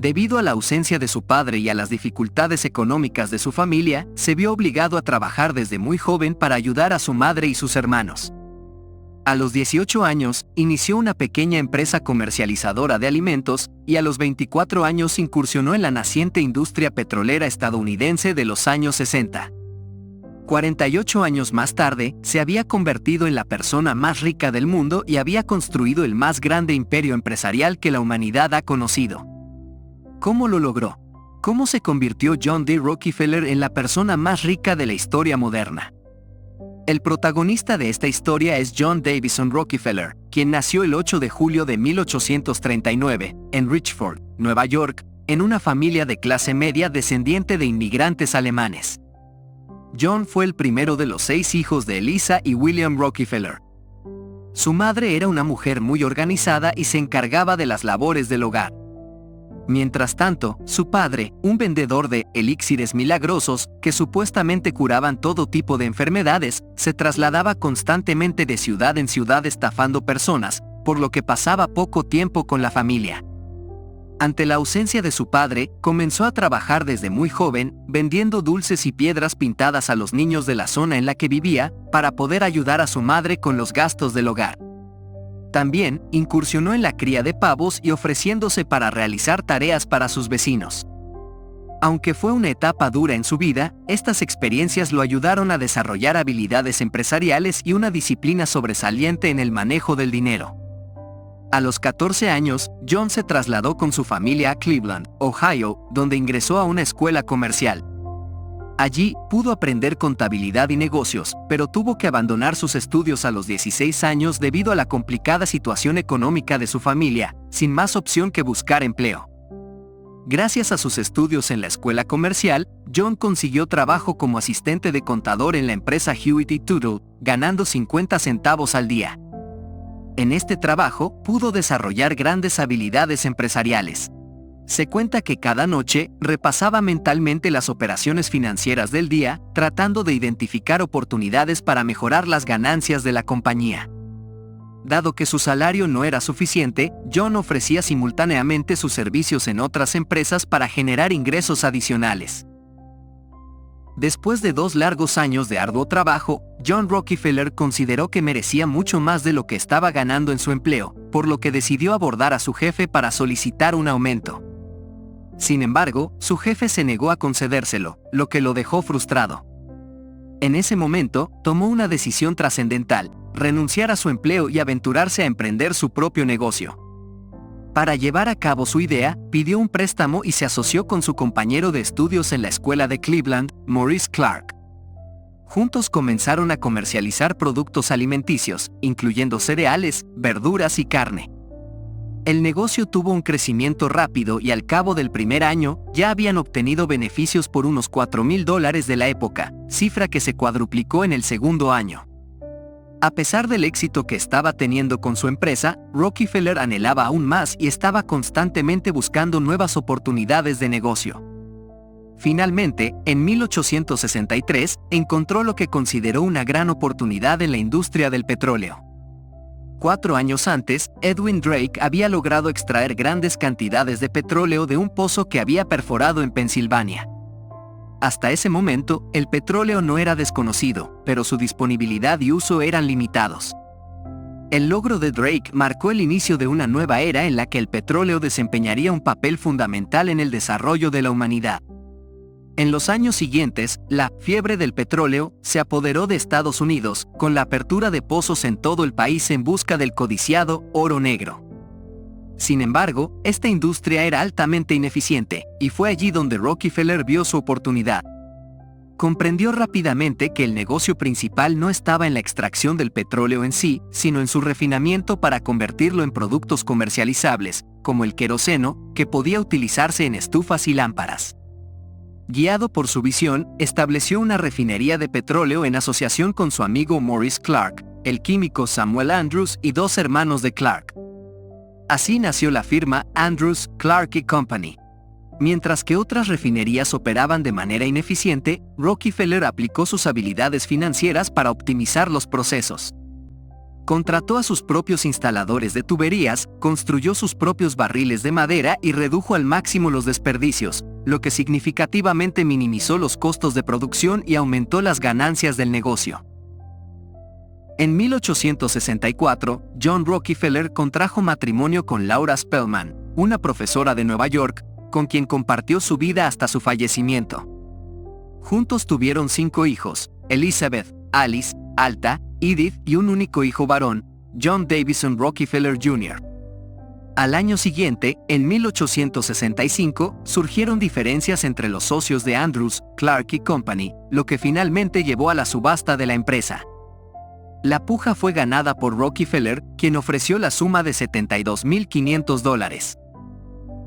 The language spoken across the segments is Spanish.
Debido a la ausencia de su padre y a las dificultades económicas de su familia, se vio obligado a trabajar desde muy joven para ayudar a su madre y sus hermanos. A los 18 años, inició una pequeña empresa comercializadora de alimentos, y a los 24 años incursionó en la naciente industria petrolera estadounidense de los años 60. 48 años más tarde, se había convertido en la persona más rica del mundo y había construido el más grande imperio empresarial que la humanidad ha conocido. ¿Cómo lo logró? ¿Cómo se convirtió John D. Rockefeller en la persona más rica de la historia moderna? El protagonista de esta historia es John Davison Rockefeller, quien nació el 8 de julio de 1839, en Richford, Nueva York, en una familia de clase media descendiente de inmigrantes alemanes. John fue el primero de los 6 hijos de Eliza y William Rockefeller. Su madre era una mujer muy organizada y se encargaba de las labores del hogar. Mientras tanto, su padre, un vendedor de elixires milagrosos que supuestamente curaban todo tipo de enfermedades, se trasladaba constantemente de ciudad en ciudad estafando personas, por lo que pasaba poco tiempo con la familia. Ante la ausencia de su padre, comenzó a trabajar desde muy joven, vendiendo dulces y piedras pintadas a los niños de la zona en la que vivía, para poder ayudar a su madre con los gastos del hogar. También incursionó en la cría de pavos y ofreciéndose para realizar tareas para sus vecinos. Aunque fue una etapa dura en su vida, estas experiencias lo ayudaron a desarrollar habilidades empresariales y una disciplina sobresaliente en el manejo del dinero. A los 14 años, John se trasladó con su familia a Cleveland, Ohio, donde ingresó a una escuela comercial. Allí, pudo aprender contabilidad y negocios, pero tuvo que abandonar sus estudios a los 16 años debido a la complicada situación económica de su familia, sin más opción que buscar empleo. Gracias a sus estudios en la escuela comercial, John consiguió trabajo como asistente de contador en la empresa Hewitt & Tuttle, ganando 50 centavos al día. En este trabajo, pudo desarrollar grandes habilidades empresariales. Se cuenta que cada noche repasaba mentalmente las operaciones financieras del día, tratando de identificar oportunidades para mejorar las ganancias de la compañía. Dado que su salario no era suficiente, John ofrecía simultáneamente sus servicios en otras empresas para generar ingresos adicionales. Después de 2 largos años de arduo trabajo, John Rockefeller consideró que merecía mucho más de lo que estaba ganando en su empleo, por lo que decidió abordar a su jefe para solicitar un aumento. Sin embargo, su jefe se negó a concedérselo, lo que lo dejó frustrado. En ese momento, tomó una decisión trascendental: renunciar a su empleo y aventurarse a emprender su propio negocio. Para llevar a cabo su idea, pidió un préstamo y se asoció con su compañero de estudios en la escuela de Cleveland, Maurice Clark. Juntos comenzaron a comercializar productos alimenticios, incluyendo cereales, verduras y carne. El negocio tuvo un crecimiento rápido y al cabo del primer año, ya habían obtenido beneficios por unos $4,000 de la época, cifra que se cuadruplicó en el segundo año. A pesar del éxito que estaba teniendo con su empresa, Rockefeller anhelaba aún más y estaba constantemente buscando nuevas oportunidades de negocio. Finalmente, en 1863, encontró lo que consideró una gran oportunidad en la industria del petróleo. 4 años antes, Edwin Drake había logrado extraer grandes cantidades de petróleo de un pozo que había perforado en Pensilvania. Hasta ese momento, el petróleo no era desconocido, pero su disponibilidad y uso eran limitados. El logro de Drake marcó el inicio de una nueva era en la que el petróleo desempeñaría un papel fundamental en el desarrollo de la humanidad. En los años siguientes, la fiebre del petróleo se apoderó de Estados Unidos, con la apertura de pozos en todo el país en busca del codiciado oro negro. Sin embargo, esta industria era altamente ineficiente, y fue allí donde Rockefeller vio su oportunidad. Comprendió rápidamente que el negocio principal no estaba en la extracción del petróleo en sí, sino en su refinamiento para convertirlo en productos comercializables, como el queroseno, que podía utilizarse en estufas y lámparas. Guiado por su visión, estableció una refinería de petróleo en asociación con su amigo Maurice Clark, el químico Samuel Andrews y 2 hermanos de Clark. Así nació la firma Andrews, Clark & Company. Mientras que otras refinerías operaban de manera ineficiente, Rockefeller aplicó sus habilidades financieras para optimizar los procesos. Contrató a sus propios instaladores de tuberías, construyó sus propios barriles de madera y redujo al máximo los desperdicios, lo que significativamente minimizó los costos de producción y aumentó las ganancias del negocio. En 1864, John Rockefeller contrajo matrimonio con Laura Spelman, una profesora de Nueva York, con quien compartió su vida hasta su fallecimiento. Juntos tuvieron 5 hijos: Elizabeth, Alice, Alta, Edith y un único hijo varón, John Davison Rockefeller Jr. Al año siguiente, en 1865, surgieron diferencias entre los socios de Andrews, Clark y Company, lo que finalmente llevó a la subasta de la empresa. La puja fue ganada por Rockefeller, quien ofreció la suma de $72,500.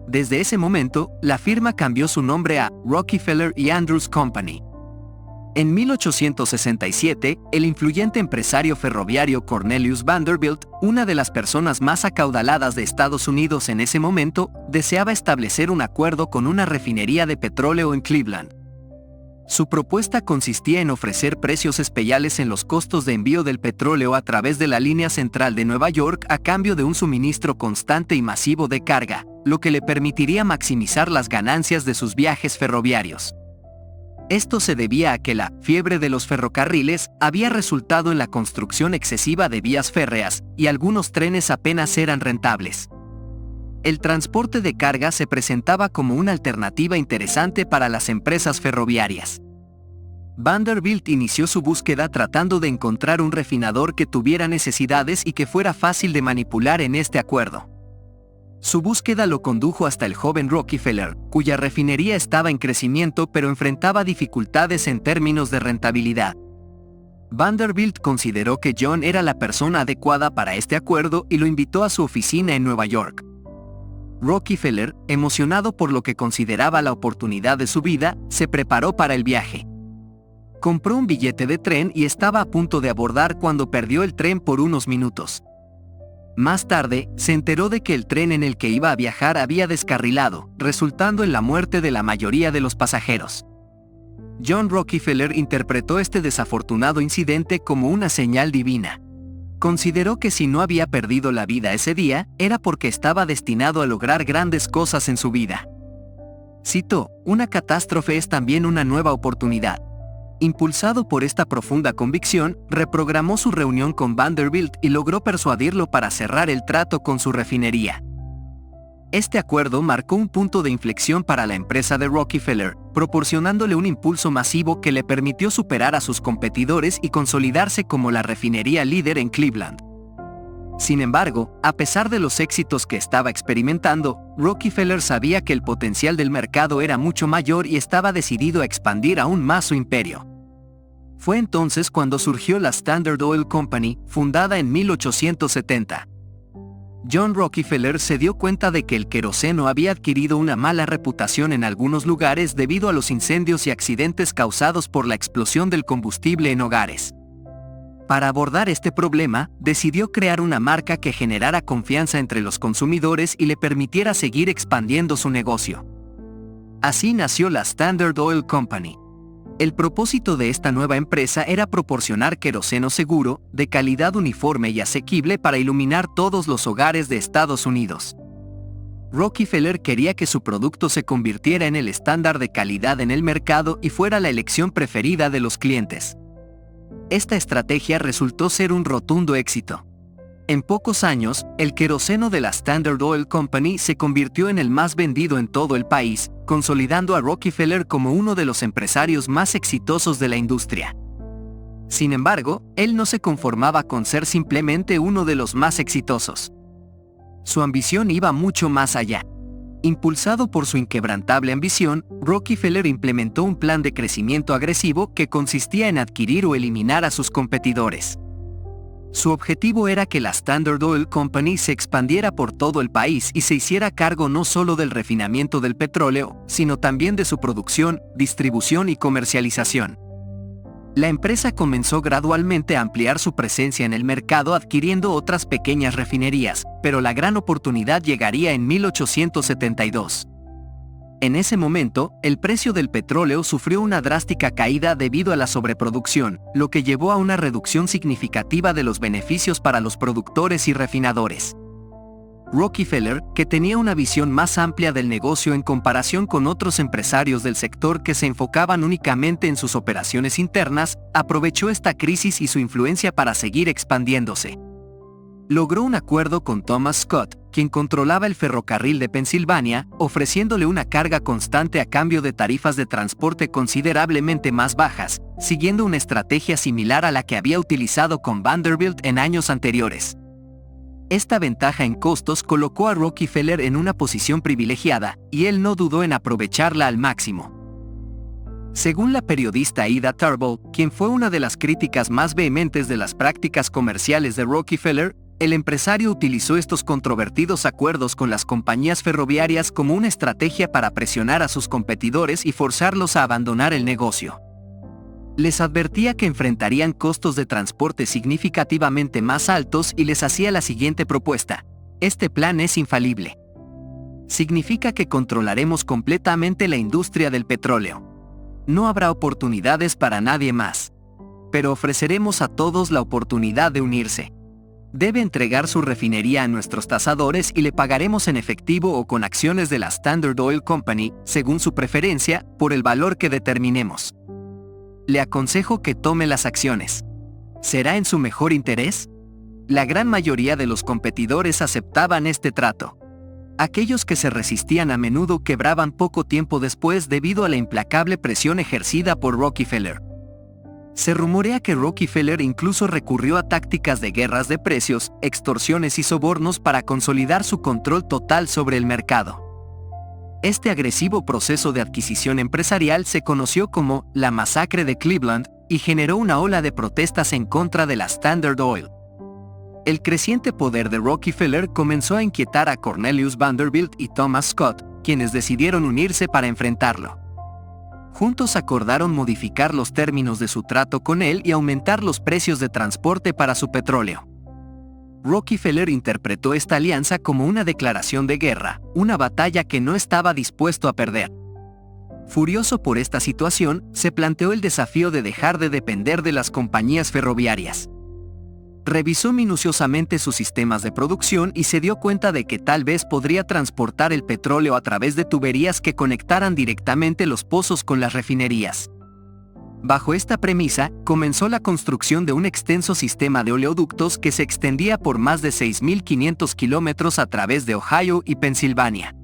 Desde ese momento, la firma cambió su nombre a Rockefeller y Andrews Company. En 1867, el influyente empresario ferroviario Cornelius Vanderbilt, una de las personas más acaudaladas de Estados Unidos en ese momento, deseaba establecer un acuerdo con una refinería de petróleo en Cleveland. Su propuesta consistía en ofrecer precios especiales en los costos de envío del petróleo a través de la línea central de Nueva York a cambio de un suministro constante y masivo de carga, lo que le permitiría maximizar las ganancias de sus viajes ferroviarios. Esto se debía a que la fiebre de los ferrocarriles había resultado en la construcción excesiva de vías férreas, y algunos trenes apenas eran rentables. El transporte de carga se presentaba como una alternativa interesante para las empresas ferroviarias. Vanderbilt inició su búsqueda tratando de encontrar un refinador que tuviera necesidades y que fuera fácil de manipular en este acuerdo. Su búsqueda lo condujo hasta el joven Rockefeller, cuya refinería estaba en crecimiento pero enfrentaba dificultades en términos de rentabilidad. Vanderbilt consideró que John era la persona adecuada para este acuerdo y lo invitó a su oficina en Nueva York. Rockefeller, emocionado por lo que consideraba la oportunidad de su vida, se preparó para el viaje. Compró un billete de tren y estaba a punto de abordar cuando perdió el tren por unos minutos. Más tarde, se enteró de que el tren en el que iba a viajar había descarrilado, resultando en la muerte de la mayoría de los pasajeros. John Rockefeller interpretó este desafortunado incidente como una señal divina. Consideró que si no había perdido la vida ese día, era porque estaba destinado a lograr grandes cosas en su vida. Citó: "Una catástrofe es también una nueva oportunidad". Impulsado por esta profunda convicción, reprogramó su reunión con Vanderbilt y logró persuadirlo para cerrar el trato con su refinería. Este acuerdo marcó un punto de inflexión para la empresa de Rockefeller, proporcionándole un impulso masivo que le permitió superar a sus competidores y consolidarse como la refinería líder en Cleveland. Sin embargo, a pesar de los éxitos que estaba experimentando, Rockefeller sabía que el potencial del mercado era mucho mayor y estaba decidido a expandir aún más su imperio. Fue entonces cuando surgió la Standard Oil Company, fundada en 1870. John Rockefeller se dio cuenta de que el queroseno había adquirido una mala reputación en algunos lugares debido a los incendios y accidentes causados por la explosión del combustible en hogares. Para abordar este problema, decidió crear una marca que generara confianza entre los consumidores y le permitiera seguir expandiendo su negocio. Así nació la Standard Oil Company. El propósito de esta nueva empresa era proporcionar queroseno seguro, de calidad uniforme y asequible para iluminar todos los hogares de Estados Unidos. Rockefeller quería que su producto se convirtiera en el estándar de calidad en el mercado y fuera la elección preferida de los clientes. Esta estrategia resultó ser un rotundo éxito. En pocos años, el queroseno de la Standard Oil Company se convirtió en el más vendido en todo el país, consolidando a Rockefeller como uno de los empresarios más exitosos de la industria. Sin embargo, él no se conformaba con ser simplemente uno de los más exitosos. Su ambición iba mucho más allá. Impulsado por su inquebrantable ambición, Rockefeller implementó un plan de crecimiento agresivo que consistía en adquirir o eliminar a sus competidores. Su objetivo era que la Standard Oil Company se expandiera por todo el país y se hiciera cargo no solo del refinamiento del petróleo, sino también de su producción, distribución y comercialización. La empresa comenzó gradualmente a ampliar su presencia en el mercado adquiriendo otras pequeñas refinerías, pero la gran oportunidad llegaría en 1872. En ese momento, el precio del petróleo sufrió una drástica caída debido a la sobreproducción, lo que llevó a una reducción significativa de los beneficios para los productores y refinadores. Rockefeller, que tenía una visión más amplia del negocio en comparación con otros empresarios del sector que se enfocaban únicamente en sus operaciones internas, aprovechó esta crisis y su influencia para seguir expandiéndose. Logró un acuerdo con Thomas Scott, quien controlaba el ferrocarril de Pensilvania, ofreciéndole una carga constante a cambio de tarifas de transporte considerablemente más bajas, siguiendo una estrategia similar a la que había utilizado con Vanderbilt en años anteriores. Esta ventaja en costos colocó a Rockefeller en una posición privilegiada, y él no dudó en aprovecharla al máximo. Según la periodista Ida Tarbell, quien fue una de las críticas más vehementes de las prácticas comerciales de Rockefeller, el empresario utilizó estos controvertidos acuerdos con las compañías ferroviarias como una estrategia para presionar a sus competidores y forzarlos a abandonar el negocio. Les advertía que enfrentarían costos de transporte significativamente más altos y les hacía la siguiente propuesta: este plan es infalible. Significa que controlaremos completamente la industria del petróleo. No habrá oportunidades para nadie más. Pero ofreceremos a todos la oportunidad de unirse. Debe entregar su refinería a nuestros tasadores y le pagaremos en efectivo o con acciones de la Standard Oil Company, según su preferencia, por el valor que determinemos. Le aconsejo que tome las acciones. ¿Será en su mejor interés? La gran mayoría de los competidores aceptaban este trato. Aquellos que se resistían a menudo quebraban poco tiempo después debido a la implacable presión ejercida por Rockefeller. Se rumorea que Rockefeller incluso recurrió a tácticas de guerras de precios, extorsiones y sobornos para consolidar su control total sobre el mercado. Este agresivo proceso de adquisición empresarial se conoció como la Masacre de Cleveland y generó una ola de protestas en contra de la Standard Oil. El creciente poder de Rockefeller comenzó a inquietar a Cornelius Vanderbilt y Thomas Scott, quienes decidieron unirse para enfrentarlo. Juntos acordaron modificar los términos de su trato con él y aumentar los precios de transporte para su petróleo. Rockefeller interpretó esta alianza como una declaración de guerra, una batalla que no estaba dispuesto a perder. Furioso por esta situación, se planteó el desafío de dejar de depender de las compañías ferroviarias. Revisó minuciosamente sus sistemas de producción y se dio cuenta de que tal vez podría transportar el petróleo a través de tuberías que conectaran directamente los pozos con las refinerías. Bajo esta premisa, comenzó la construcción de un extenso sistema de oleoductos que se extendía por más de 6.500 kilómetros a través de Ohio y Pensilvania.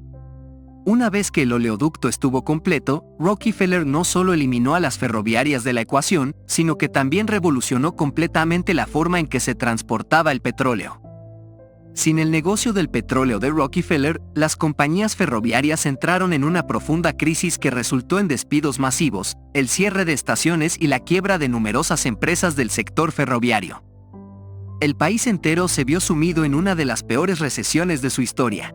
Una vez que el oleoducto estuvo completo, Rockefeller no solo eliminó a las ferroviarias de la ecuación, sino que también revolucionó completamente la forma en que se transportaba el petróleo. Sin el negocio del petróleo de Rockefeller, las compañías ferroviarias entraron en una profunda crisis que resultó en despidos masivos, el cierre de estaciones y la quiebra de numerosas empresas del sector ferroviario. El país entero se vio sumido en una de las peores recesiones de su historia.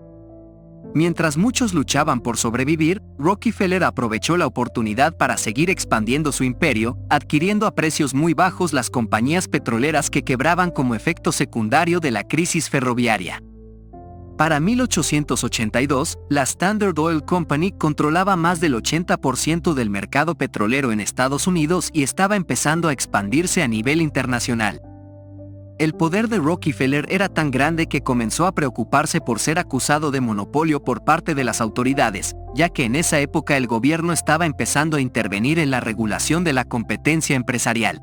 Mientras muchos luchaban por sobrevivir, Rockefeller aprovechó la oportunidad para seguir expandiendo su imperio, adquiriendo a precios muy bajos las compañías petroleras que quebraban como efecto secundario de la crisis ferroviaria. Para 1882, la Standard Oil Company controlaba más del 80% del mercado petrolero en Estados Unidos y estaba empezando a expandirse a nivel internacional. El poder de Rockefeller era tan grande que comenzó a preocuparse por ser acusado de monopolio por parte de las autoridades, ya que en esa época el gobierno estaba empezando a intervenir en la regulación de la competencia empresarial.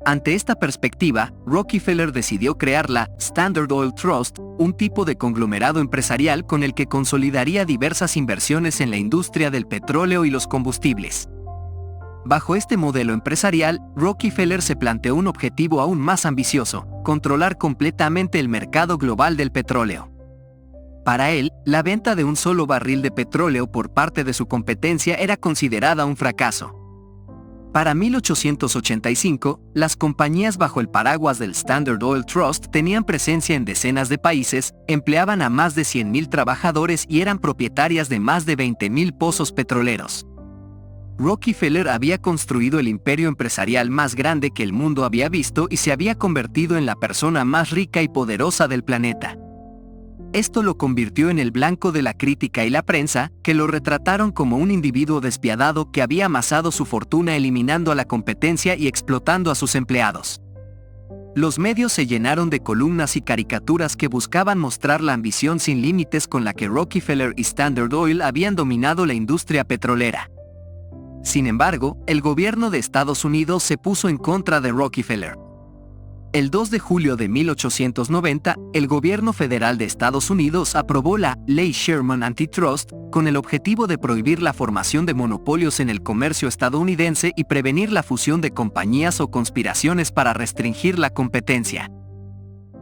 Ante esta perspectiva, Rockefeller decidió crear la Standard Oil Trust, un tipo de conglomerado empresarial con el que consolidaría diversas inversiones en la industria del petróleo y los combustibles. Bajo este modelo empresarial, Rockefeller se planteó un objetivo aún más ambicioso: controlar completamente el mercado global del petróleo. Para él, la venta de un solo barril de petróleo por parte de su competencia era considerada un fracaso. Para 1885, las compañías bajo el paraguas del Standard Oil Trust tenían presencia en decenas de países, empleaban a más de 100.000 trabajadores y eran propietarias de más de 20.000 pozos petroleros. Rockefeller había construido el imperio empresarial más grande que el mundo había visto y se había convertido en la persona más rica y poderosa del planeta. Esto lo convirtió en el blanco de la crítica y la prensa, que lo retrataron como un individuo despiadado que había amasado su fortuna eliminando a la competencia y explotando a sus empleados. Los medios se llenaron de columnas y caricaturas que buscaban mostrar la ambición sin límites con la que Rockefeller y Standard Oil habían dominado la industria petrolera. Sin embargo, el gobierno de Estados Unidos se puso en contra de Rockefeller. El 2 de julio de 1890, el gobierno federal de Estados Unidos aprobó la Ley Sherman Antitrust, con el objetivo de prohibir la formación de monopolios en el comercio estadounidense y prevenir la fusión de compañías o conspiraciones para restringir la competencia.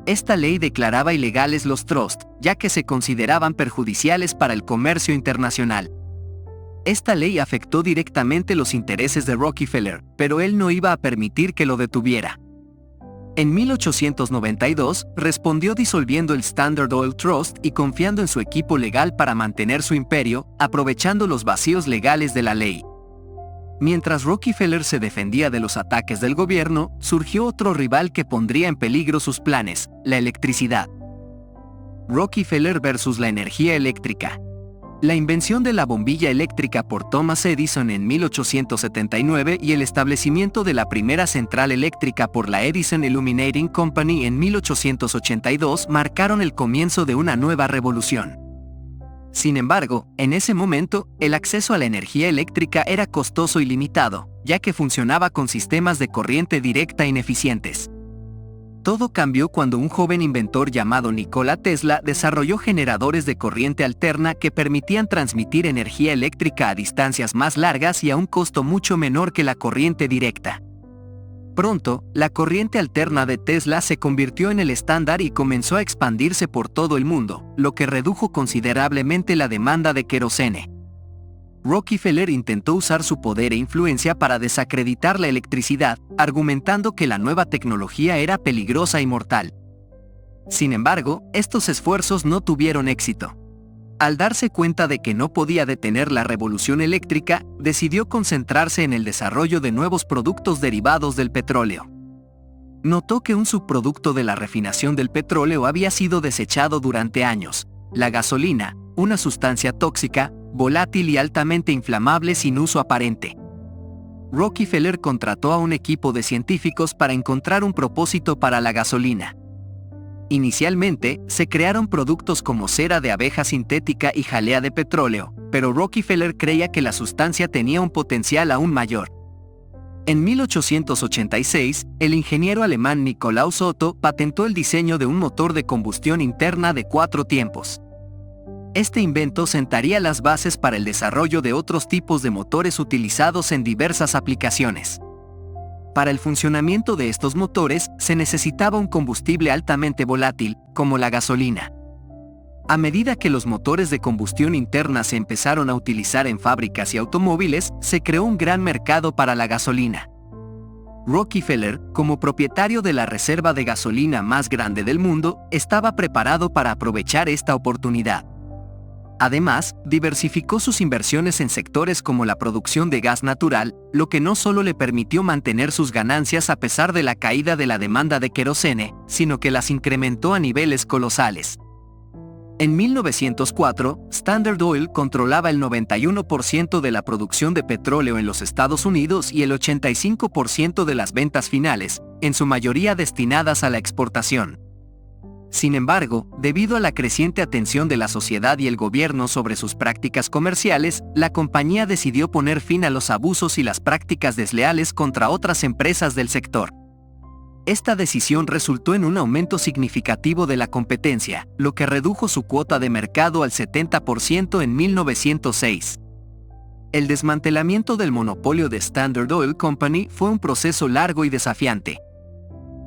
Esta ley declaraba ilegales los trusts, ya que se consideraban perjudiciales para el comercio internacional. Esta ley afectó directamente los intereses de Rockefeller, pero él no iba a permitir que lo detuviera. En 1892, respondió disolviendo el Standard Oil Trust y confiando en su equipo legal para mantener su imperio, aprovechando los vacíos legales de la ley. Mientras Rockefeller se defendía de los ataques del gobierno, surgió otro rival que pondría en peligro sus planes, la electricidad. Rockefeller versus la energía eléctrica. La invención de la bombilla eléctrica por Thomas Edison en 1879 y el establecimiento de la primera central eléctrica por la Edison Illuminating Company en 1882 marcaron el comienzo de una nueva revolución. Sin embargo, en ese momento, el acceso a la energía eléctrica era costoso y limitado, ya que funcionaba con sistemas de corriente directa ineficientes. Todo cambió cuando un joven inventor llamado Nikola Tesla desarrolló generadores de corriente alterna que permitían transmitir energía eléctrica a distancias más largas y a un costo mucho menor que la corriente directa. Pronto, la corriente alterna de Tesla se convirtió en el estándar y comenzó a expandirse por todo el mundo, lo que redujo considerablemente la demanda de querosene. Rockefeller intentó usar su poder e influencia para desacreditar la electricidad, argumentando que la nueva tecnología era peligrosa y mortal. Sin embargo, estos esfuerzos no tuvieron éxito. Al darse cuenta de que no podía detener la revolución eléctrica, decidió concentrarse en el desarrollo de nuevos productos derivados del petróleo. Notó que un subproducto de la refinación del petróleo había sido desechado durante años: la gasolina, una sustancia tóxica, volátil y altamente inflamable sin uso aparente. Rockefeller contrató a un equipo de científicos para encontrar un propósito para la gasolina. Inicialmente, se crearon productos como cera de abeja sintética y jalea de petróleo, pero Rockefeller creía que la sustancia tenía un potencial aún mayor. En 1886, el ingeniero alemán Nikolaus Otto patentó el diseño de un motor de combustión interna de 4 tiempos. Este invento sentaría las bases para el desarrollo de otros tipos de motores utilizados en diversas aplicaciones. Para el funcionamiento de estos motores, se necesitaba un combustible altamente volátil, como la gasolina. A medida que los motores de combustión interna se empezaron a utilizar en fábricas y automóviles, se creó un gran mercado para la gasolina. Rockefeller, como propietario de la reserva de gasolina más grande del mundo, estaba preparado para aprovechar esta oportunidad. Además, diversificó sus inversiones en sectores como la producción de gas natural, lo que no solo le permitió mantener sus ganancias a pesar de la caída de la demanda de querosene, sino que las incrementó a niveles colosales. En 1904, Standard Oil controlaba el 91% de la producción de petróleo en los Estados Unidos y el 85% de las ventas finales, en su mayoría destinadas a la exportación. Sin embargo, debido a la creciente atención de la sociedad y el gobierno sobre sus prácticas comerciales, la compañía decidió poner fin a los abusos y las prácticas desleales contra otras empresas del sector. Esta decisión resultó en un aumento significativo de la competencia, lo que redujo su cuota de mercado al 70% en 1906. El desmantelamiento del monopolio de Standard Oil Company fue un proceso largo y desafiante.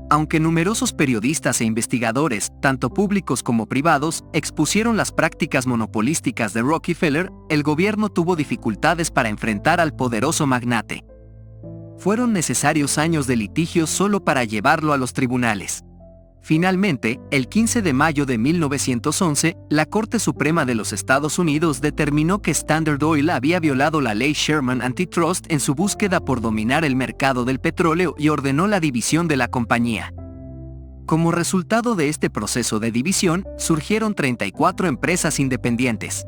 Aunque numerosos periodistas e investigadores, tanto públicos como privados, expusieron las prácticas monopolísticas de Rockefeller, el gobierno tuvo dificultades para enfrentar al poderoso magnate. Fueron necesarios años de litigios solo para llevarlo a los tribunales. Finalmente, el 15 de mayo de 1911, la Corte Suprema de los Estados Unidos determinó que Standard Oil había violado la ley Sherman Antitrust en su búsqueda por dominar el mercado del petróleo y ordenó la división de la compañía. Como resultado de este proceso de división, surgieron 34 empresas independientes.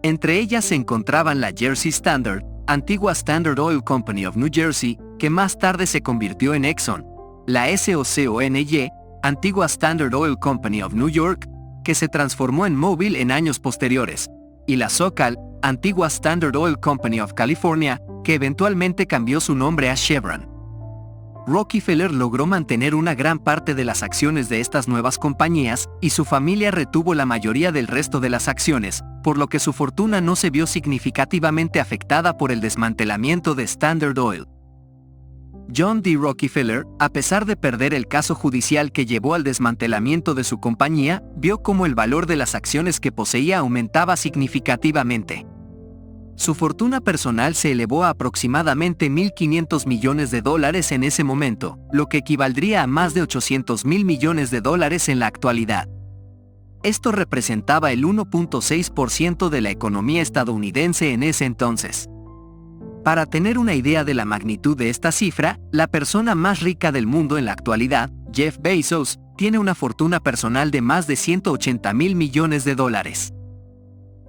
Entre ellas se encontraban la Jersey Standard, antigua Standard Oil Company of New Jersey, que más tarde se convirtió en Exxon, la SOCONY, antigua Standard Oil Company of New York, que se transformó en Mobil en años posteriores, y la SoCal, antigua Standard Oil Company of California, que eventualmente cambió su nombre a Chevron. Rockefeller logró mantener una gran parte de las acciones de estas nuevas compañías, y su familia retuvo la mayoría del resto de las acciones, por lo que su fortuna no se vio significativamente afectada por el desmantelamiento de Standard Oil. John D. Rockefeller, a pesar de perder el caso judicial que llevó al desmantelamiento de su compañía, vio cómo el valor de las acciones que poseía aumentaba significativamente. Su fortuna personal se elevó a aproximadamente $1.500 millones en ese momento, lo que equivaldría a más de $800 mil millones en la actualidad. Esto representaba el 1.6% de la economía estadounidense en ese entonces. Para tener una idea de la magnitud de esta cifra, la persona más rica del mundo en la actualidad, Jeff Bezos, tiene una fortuna personal de más de $180 mil millones.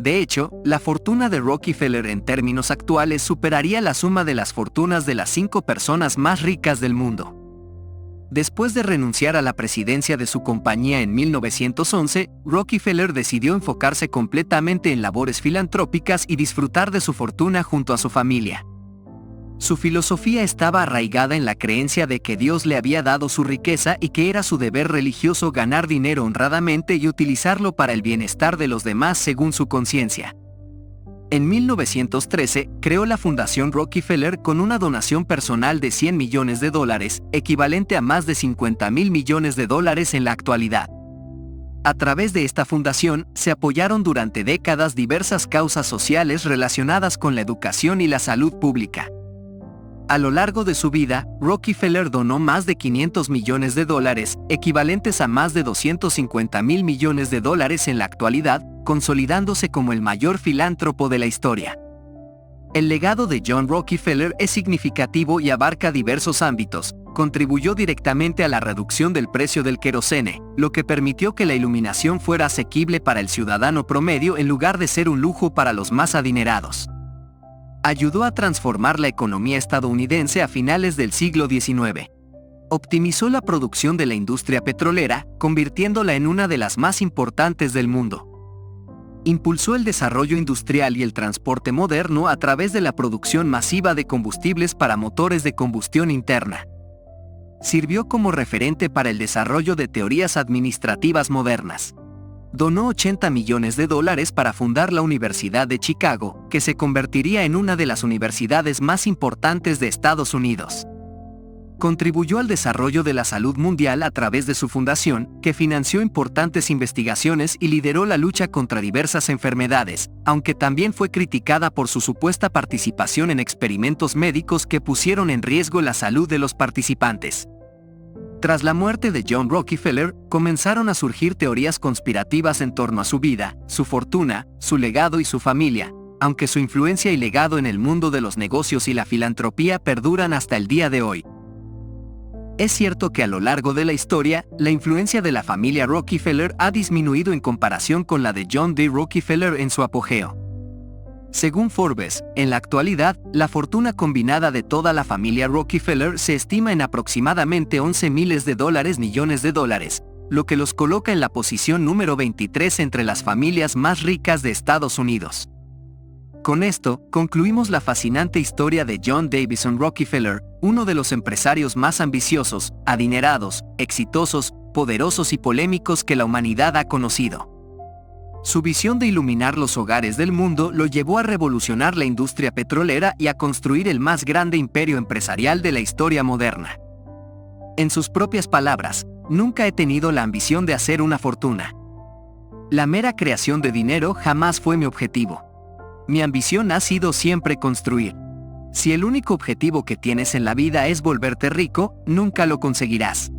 De hecho, la fortuna de Rockefeller en términos actuales superaría la suma de las fortunas de las 5 personas más ricas del mundo. Después de renunciar a la presidencia de su compañía en 1911, Rockefeller decidió enfocarse completamente en labores filantrópicas y disfrutar de su fortuna junto a su familia. Su filosofía estaba arraigada en la creencia de que Dios le había dado su riqueza y que era su deber religioso ganar dinero honradamente y utilizarlo para el bienestar de los demás según su conciencia. En 1913, creó la Fundación Rockefeller con una donación personal de $100 millones, equivalente a más de $50 mil millones en la actualidad. A través de esta fundación, se apoyaron durante décadas diversas causas sociales relacionadas con la educación y la salud pública. A lo largo de su vida, Rockefeller donó más de $500 millones, equivalentes a más de $250 mil millones en la actualidad, consolidándose como el mayor filántropo de la historia. El legado de John Rockefeller es significativo y abarca diversos ámbitos. Contribuyó directamente a la reducción del precio del querosene, lo que permitió que la iluminación fuera asequible para el ciudadano promedio en lugar de ser un lujo para los más adinerados. Ayudó a transformar la economía estadounidense a finales del siglo XIX. Optimizó la producción de la industria petrolera, convirtiéndola en una de las más importantes del mundo. Impulsó el desarrollo industrial y el transporte moderno a través de la producción masiva de combustibles para motores de combustión interna. Sirvió como referente para el desarrollo de teorías administrativas modernas. Donó $80 millones para fundar la Universidad de Chicago, que se convertiría en una de las universidades más importantes de Estados Unidos. Contribuyó al desarrollo de la salud mundial a través de su fundación, que financió importantes investigaciones y lideró la lucha contra diversas enfermedades, aunque también fue criticada por su supuesta participación en experimentos médicos que pusieron en riesgo la salud de los participantes. Tras la muerte de John Rockefeller, comenzaron a surgir teorías conspirativas en torno a su vida, su fortuna, su legado y su familia, aunque su influencia y legado en el mundo de los negocios y la filantropía perduran hasta el día de hoy. Es cierto que a lo largo de la historia, la influencia de la familia Rockefeller ha disminuido en comparación con la de John D. Rockefeller en su apogeo. Según Forbes, en la actualidad, la fortuna combinada de toda la familia Rockefeller se estima en aproximadamente $11 millones, lo que los coloca en la posición número 23 entre las familias más ricas de Estados Unidos. Con esto, concluimos la fascinante historia de John Davison Rockefeller, uno de los empresarios más ambiciosos, adinerados, exitosos, poderosos y polémicos que la humanidad ha conocido. Su visión de iluminar los hogares del mundo lo llevó a revolucionar la industria petrolera y a construir el más grande imperio empresarial de la historia moderna. En sus propias palabras, nunca he tenido la ambición de hacer una fortuna. La mera creación de dinero jamás fue mi objetivo. Mi ambición ha sido siempre construir. Si el único objetivo que tienes en la vida es volverte rico, nunca lo conseguirás.